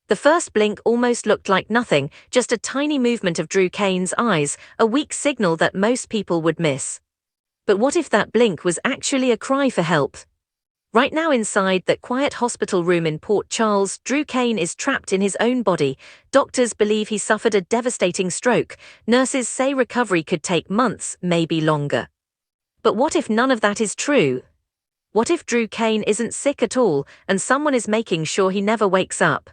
The first blink almost looked like nothing, just a tiny movement of Cain's eyes, a weak signal that most people would miss. But what if that blink was actually a cry for help? Right now inside that quiet hospital room in Port Charles, Cain is trapped in his own body. Doctors believe he suffered a devastating stroke. Nurses say recovery could take months, maybe longer. But what if none of that is true? What if Cain isn't sick at all, and someone is making sure he never wakes up?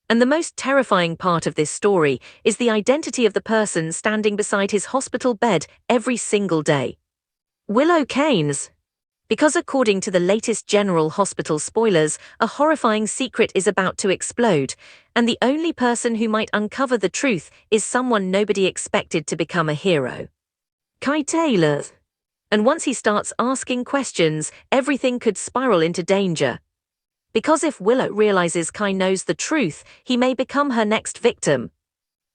And the most terrifying part of this story is the identity of the person standing beside his hospital bed every single day. Willow Cain's. Because according to the latest General Hospital spoilers, a horrifying secret is about to explode, and the only person who might uncover the truth is someone nobody expected to become a hero. Cain Taylor. And once he starts asking questions, everything could spiral into danger. Because if Willow realizes Cain knows the truth, he may become her next victim.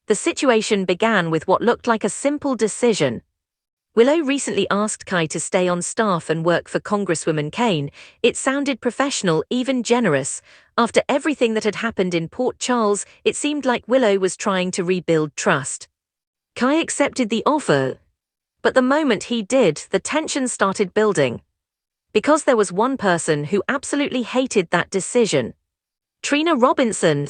The situation began with what looked like a simple decision. Willow recently asked Cain to stay on staff and work for Congresswoman Cain. It sounded professional, even generous. After everything that had happened in Port Charles, it seemed like Willow was trying to rebuild trust. Cain accepted the offer. But the moment he did, the tension started building. Because there was one person who absolutely hated that decision. Trina Robinson.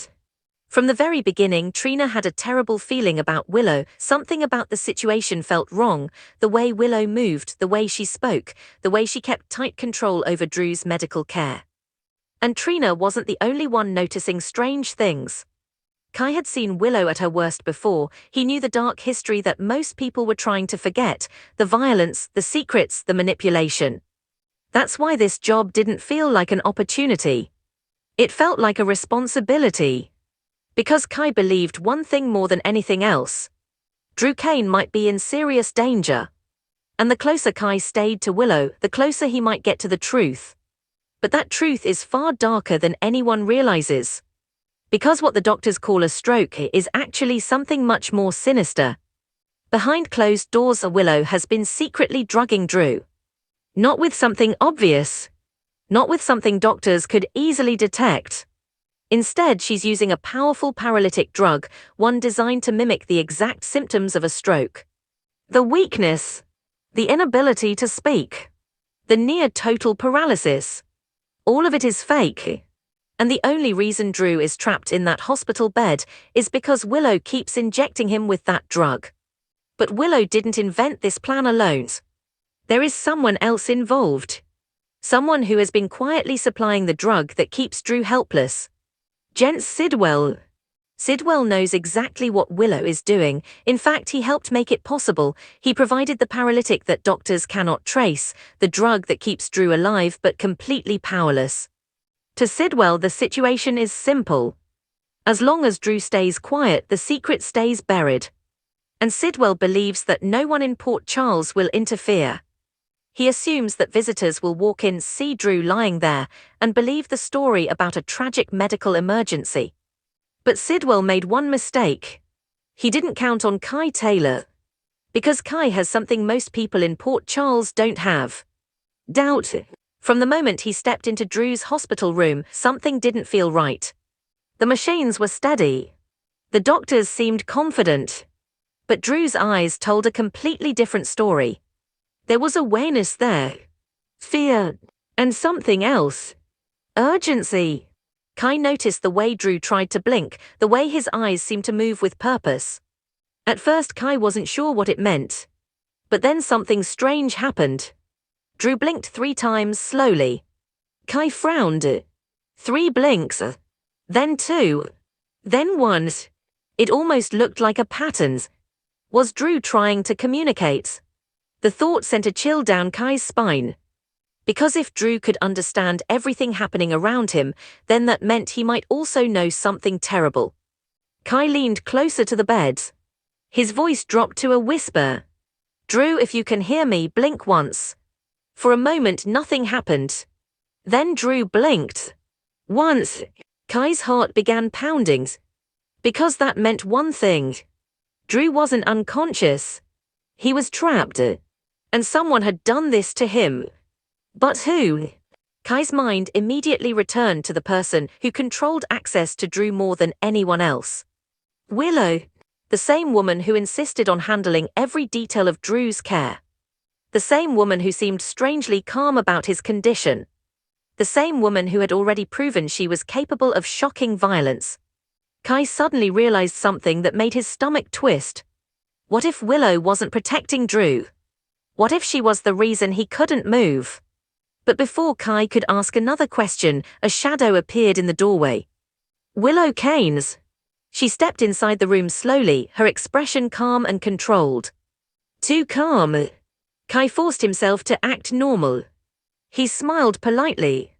From the very beginning, Trina had a terrible feeling about Willow. Something about the situation felt wrong. The way Willow moved, the way she spoke, the way she kept tight control over Drew's medical care. And Trina wasn't the only one noticing strange things. Cain had seen Willow at her worst before. He knew the dark history that most people were trying to forget, the violence, the secrets, the manipulation. That's why this job didn't feel like an opportunity. It felt like a responsibility. Because Cain believed one thing more than anything else. Cain might be in serious danger. And the closer Cain stayed to Willow, the closer he might get to the truth. But that truth is far darker than anyone realizes. Because what the doctors call a stroke is actually something much more sinister. Behind closed doors, Willow has been secretly drugging Drew. Not with something obvious. Not with something doctors could easily detect. Instead, she's using a powerful paralytic drug, one designed to mimic the exact symptoms of a stroke. The weakness. The inability to speak. The near-total paralysis. All of it is fake. And the only reason Drew is trapped in that hospital bed is because Willow keeps injecting him with that drug. But Willow didn't invent this plan alone. There is someone else involved. Someone who has been quietly supplying the drug that keeps Drew helpless. Gent Sidwell. Sidwell knows exactly what Willow is doing. In fact, he helped make it possible. He provided the paralytic that doctors cannot trace, the drug that keeps Drew alive but completely powerless. To Sidwell, the situation is simple. As long as Drew stays quiet, the secret stays buried. And Sidwell believes that no one in Port Charles will interfere. He assumes that visitors will walk in, see Drew lying there, and believe the story about a tragic medical emergency. But Sidwell made one mistake. He didn't count on Cain Taylor. Because Cain has something most people in Port Charles don't have. Doubt. From the moment he stepped into Drew's hospital room, something didn't feel right. The machines were steady. The doctors seemed confident. But Drew's eyes told a completely different story. There was awareness there. Fear. And something else. Urgency. Cain noticed the way Drew tried to blink, the way his eyes seemed to move with purpose. At first Cain wasn't sure what it meant. But then something strange happened. Drew blinked 3 times slowly. Cain frowned. 3 blinks. Then 2. Then 1. It almost looked like a pattern. Was Drew trying to communicate? The thought sent a chill down Cain's spine. Because if Drew could understand everything happening around him, then that meant he might also know something terrible. Cain leaned closer to the bed. His voice dropped to a whisper. Drew, if you can hear me, blink once. For a moment nothing happened. Then Drew blinked. Once. Cain's heart began pounding. Because that meant one thing. Drew wasn't unconscious. He was trapped. And someone had done this to him. But who? Kai's mind immediately returned to the person who controlled access to Drew more than anyone else. Willow, the same woman who insisted on handling every detail of Drew's care. The same woman who seemed strangely calm about his condition. The same woman who had already proven she was capable of shocking violence. Kai suddenly realized something that made his stomach twist. What if Willow wasn't protecting Drew? What if she was the reason he couldn't move? But before Kai could ask another question, a shadow appeared in the doorway. Willow Cain's. She stepped inside the room slowly, her expression calm and controlled. Too calm. Kai forced himself to act normal. He smiled politely.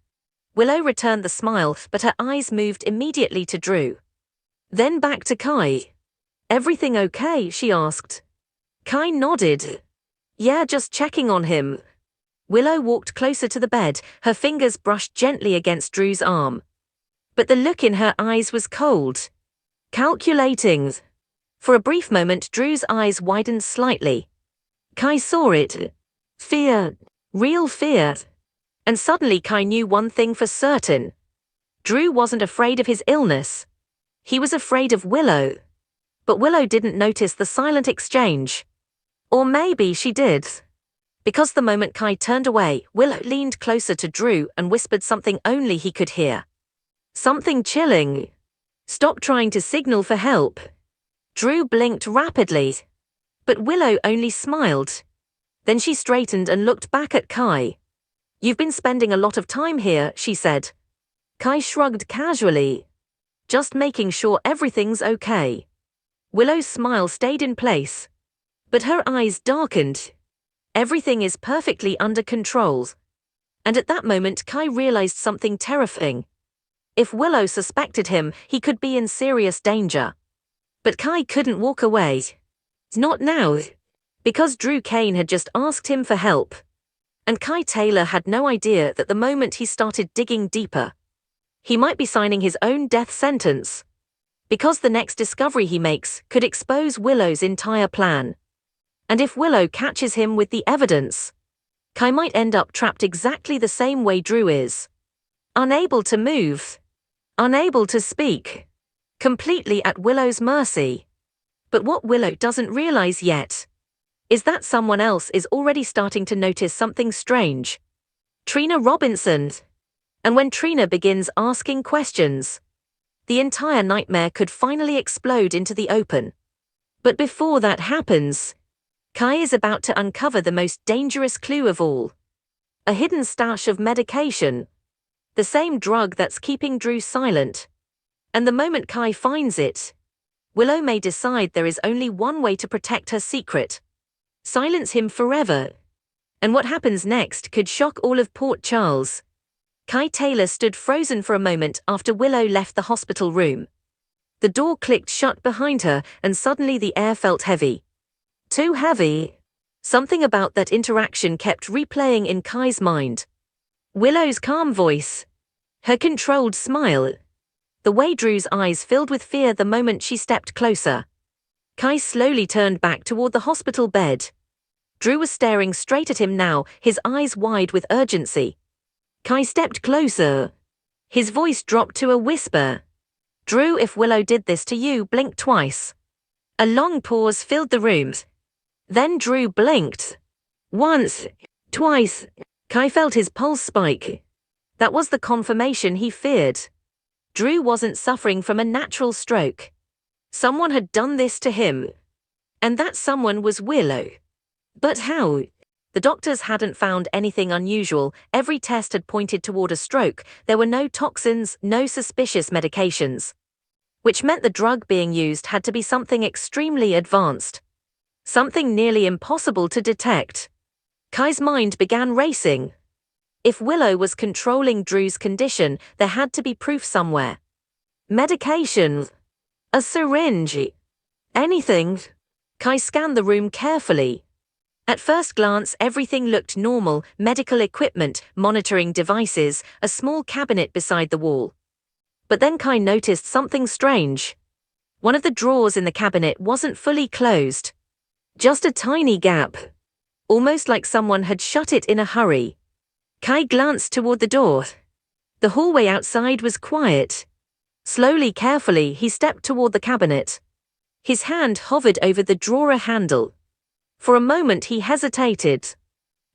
Willow returned the smile, but her eyes moved immediately to Drew. Then back to Kai. Everything okay? She asked. Kai nodded. Yeah, just checking on him. Willow walked closer to the bed, her fingers brushed gently against Drew's arm. But the look in her eyes was cold. Calculating. For a brief moment, Drew's eyes widened slightly. Kai saw it. Fear. Real fear. And suddenly Kai knew one thing for certain. Drew wasn't afraid of his illness. He was afraid of Willow. But Willow didn't notice the silent exchange. Or maybe she did. Because the moment Kai turned away, Willow leaned closer to Drew and whispered something only he could hear. Something chilling. Stop trying to signal for help. Drew blinked rapidly. But Willow only smiled. Then she straightened and looked back at Kai. You've been spending a lot of time here, she said. Kai shrugged casually. Just making sure everything's okay. Willow's smile stayed in place. But her eyes darkened. Everything is perfectly under control. And at that moment Kai realized something terrifying. If Willow suspected him, he could be in serious danger. But Kai couldn't walk away. Not now. Because Drew Cain had just asked him for help. And Kai Taylor had no idea that the moment he started digging deeper, he might be signing his own death sentence. Because the next discovery he makes could expose Willow's entire plan. And if Willow catches him with the evidence, Kai might end up trapped exactly the same way Drew is. Unable to move. Unable to speak. Completely at Willow's mercy. But what Willow doesn't realize yet is that someone else is already starting to notice something strange. Trina Robinson. And when Trina begins asking questions, the entire nightmare could finally explode into the open. But before that happens, Kai is about to uncover the most dangerous clue of all. A hidden stash of medication. The same drug that's keeping Drew silent. And the moment Kai finds it, Willow may decide there is only one way to protect her secret. Silence him forever. And what happens next could shock all of Port Charles. Kai Taylor stood frozen for a moment after Willow left the hospital room. The door clicked shut behind her, and suddenly the air felt heavy. Too heavy. Something about that interaction kept replaying in Kai's mind. Willow's calm voice. Her controlled smile. The way Drew's eyes filled with fear the moment she stepped closer. Kai slowly turned back toward the hospital bed. Drew was staring straight at him now, his eyes wide with urgency. Kai stepped closer. His voice dropped to a whisper. Drew, if Willow did this to you, blink twice. A long pause filled the room. Then Drew blinked. Once. Twice. Kai felt his pulse spike. That was the confirmation he feared. Drew wasn't suffering from a natural stroke. Someone had done this to him. And that someone was Willow. But how? The doctors hadn't found anything unusual, every test had pointed toward a stroke, there were no toxins, no suspicious medications. Which meant the drug being used had to be something extremely advanced. Something nearly impossible to detect. Kai's mind began racing. If Willow was controlling Drew's condition, there had to be proof somewhere. Medication. A syringe. Anything. Kai scanned the room carefully. At first glance, everything looked normal: medical equipment, monitoring devices, a small cabinet beside the wall. But then Kai noticed something strange. One of the drawers in the cabinet wasn't fully closed. Just a tiny gap. Almost like someone had shut it in a hurry. Kai glanced toward the door. The hallway outside was quiet. Slowly, carefully, he stepped toward the cabinet. His hand hovered over the drawer handle. For a moment he hesitated,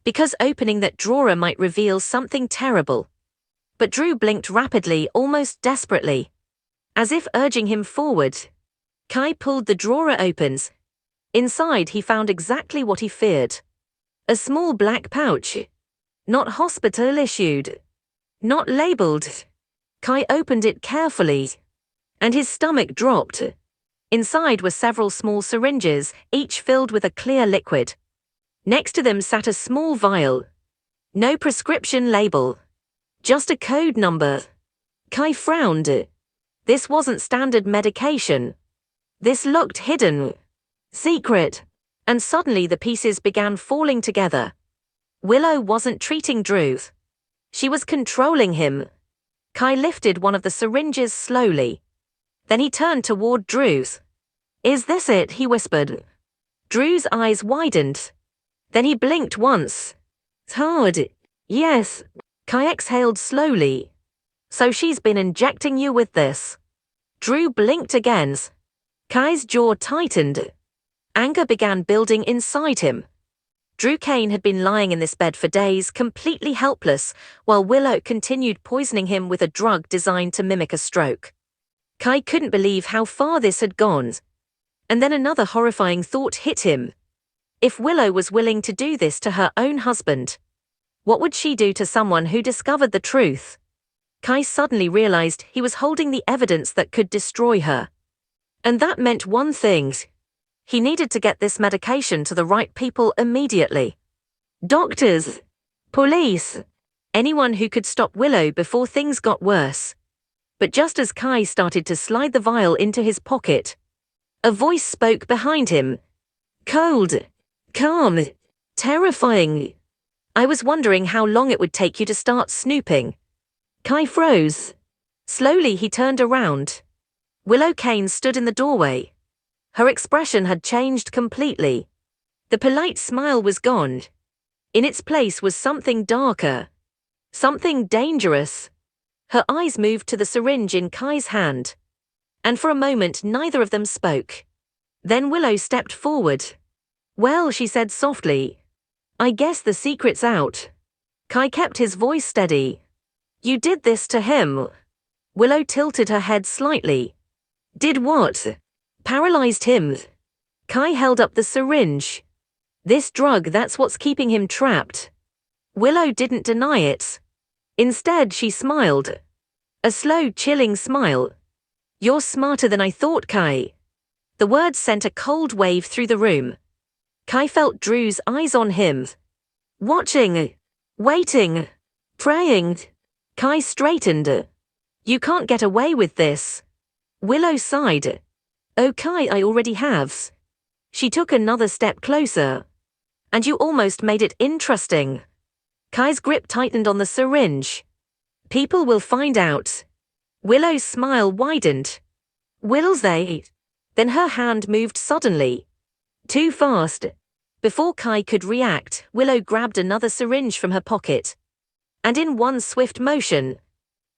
because opening that drawer might reveal something terrible. But Drew blinked rapidly, almost desperately. As if urging him forward. Kai pulled the drawer open. Inside he found exactly what he feared. A small black pouch. Not hospital-issued. Not labeled. Kai opened it carefully. And his stomach dropped. Inside were several small syringes, each filled with a clear liquid. Next to them sat a small vial. No prescription label. Just a code number. Kai frowned. This wasn't standard medication. This looked hidden. Secret. And suddenly the pieces began falling together. Willow wasn't treating Drew. She was controlling him. Kai lifted one of the syringes slowly. Then he turned toward Drew. "Is this it?" he whispered. Drew's eyes widened. Then he blinked once. "Hard. Yes." Kai exhaled slowly. "So she's been injecting you with this." Drew blinked again. Kai's jaw tightened. Anger began building inside him. Drew Cain had been lying in this bed for days, completely helpless, while Willow continued poisoning him with a drug designed to mimic a stroke. Kai couldn't believe how far this had gone. And then another horrifying thought hit him. If Willow was willing to do this to her own husband, what would she do to someone who discovered the truth? Kai suddenly realized he was holding the evidence that could destroy her. And that meant one thing. He needed to get this medication to the right people immediately. Doctors, police, anyone who could stop Willow before things got worse. But just as Kai started to slide the vial into his pocket, a voice spoke behind him. Cold, calm, terrifying. "I was wondering how long it would take you to start snooping." Kai froze. Slowly he turned around. Willow Cain stood in the doorway. Her expression had changed completely. The polite smile was gone. In its place was something darker. Something dangerous. Her eyes moved to the syringe in Kai's hand. And for a moment neither of them spoke. Then Willow stepped forward. "Well," she said softly, "I guess the secret's out." Kai kept his voice steady. "You did this to him." Willow tilted her head slightly. "Did what?" "Paralyzed him." Kai held up the syringe. "This drug, that's what's keeping him trapped." Willow didn't deny it. Instead, she smiled. A slow, chilling smile. "You're smarter than I thought, Kai." The words sent a cold wave through the room. Kai felt Drew's eyes on him. Watching. Waiting. Praying. Kai straightened. "You can't get away with this." Willow sighed. "Oh, Kai, I already have." She took another step closer. "And you almost made it interesting." Kai's grip tightened on the syringe. "People will find out." Willow's smile widened. "Will they?" Then her hand moved suddenly. Too fast. Before Kai could react, Willow grabbed another syringe from her pocket. And in one swift motion,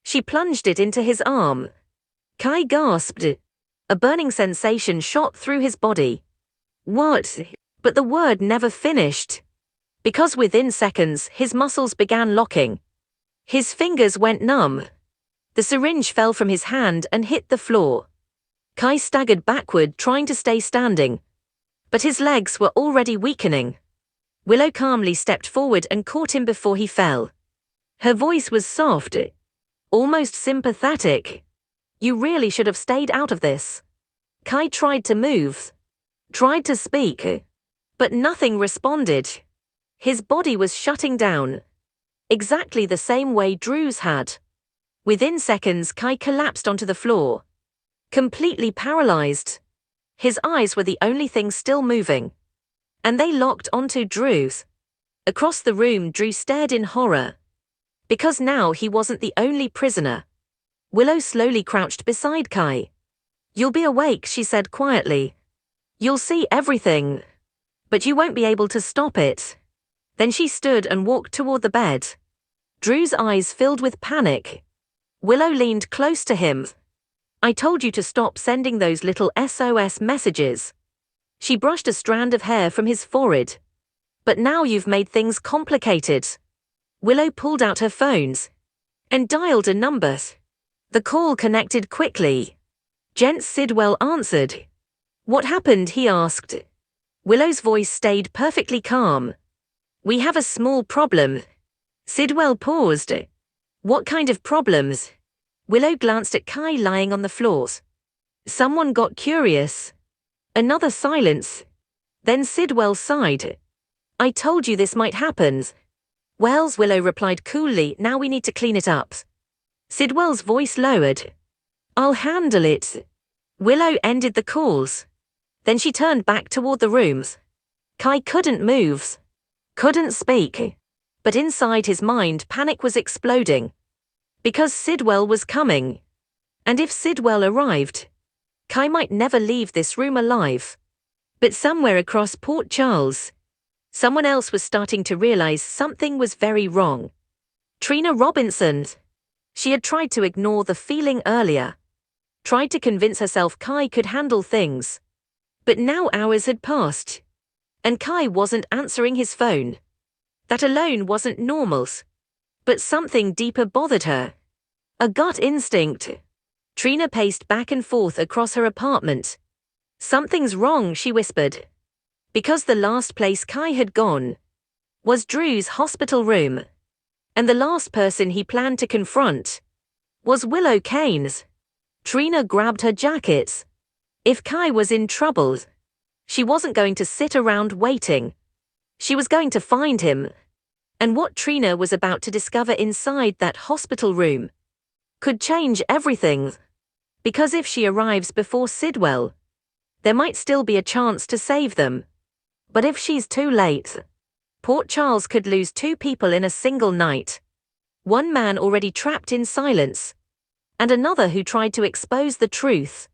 she plunged it into his arm. Kai gasped. A burning sensation shot through his body. "What?" But the word never finished. Because within seconds, his muscles began locking. His fingers went numb. The syringe fell from his hand and hit the floor. Kai staggered backward, trying to stay standing. But his legs were already weakening. Willow calmly stepped forward and caught him before he fell. Her voice was soft, almost sympathetic. "You really should have stayed out of this." Kai tried to move, tried to speak, but nothing responded. His body was shutting down, exactly the same way Drew's had. Within seconds, Kai collapsed onto the floor, completely paralyzed. His eyes were the only thing still moving, and they locked onto Drew's. Across the room, Drew stared in horror, because now he wasn't the only prisoner. Willow slowly crouched beside Kai. "You'll be awake," she said quietly. "You'll see everything, but you won't be able to stop it." Then she stood and walked toward the bed. Drew's eyes filled with panic. Willow leaned close to him. I told you to stop sending those little SOS messages. She brushed a strand of hair from his forehead. But now you've made things complicated. Willow pulled out her phones and dialed a number. The call connected quickly. Gent Sidwell answered. What happened? He asked. Willow's voice stayed perfectly calm. We have a small problem. Sidwell paused. What kind of problems? Willow glanced at Kai lying on the floor. Someone got curious. Another silence. Then Sidwell sighed. I told you this might happen. Wells, Willow replied coolly, now we need to clean it up. Sidwell's voice lowered. I'll handle it. Willow ended the calls. Then she turned back toward the rooms. Kai couldn't move. Couldn't speak. But inside his mind panic was exploding. Because Sidwell was coming. And if Sidwell arrived, Kai might never leave this room alive. But somewhere across Port Charles, someone else was starting to realize something was very wrong. Trina Robinson. She had tried to ignore the feeling earlier. Tried to convince herself Kai could handle things. But now hours had passed. And Kai wasn't answering his phone. That alone wasn't normal. But something deeper bothered her. A gut instinct. Trina paced back and forth across her apartment. Something's wrong, she whispered. Because the last place Kai had gone was Drew's hospital room. And the last person he planned to confront was Willow Cain's. Trina grabbed her jacket. If Kai was in trouble, she wasn't going to sit around waiting. She was going to find him. And what Trina was about to discover inside that hospital room could change everything. Because if she arrives before Sidwell, there might still be a chance to save them. But if she's too late, Port Charles could lose 2 people in a single night. One man already trapped in silence, and another who tried to expose the truth.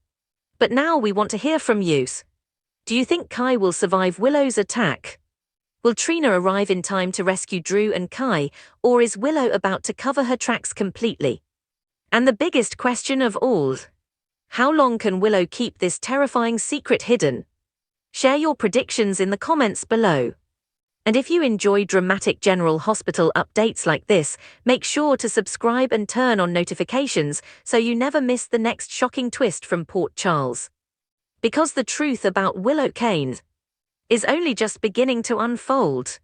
But now we want to hear from you. Do you think Kai will survive Willow's attack? Will Trina arrive in time to rescue Drew and Kai, or is Willow about to cover her tracks completely? And the biggest question of all, how long can Willow keep this terrifying secret hidden? Share your predictions in the comments below. And if you enjoy dramatic General Hospital updates like this, make sure to subscribe and turn on notifications so you never miss the next shocking twist from Port Charles. Because the truth about Willow Cain is only just beginning to unfold.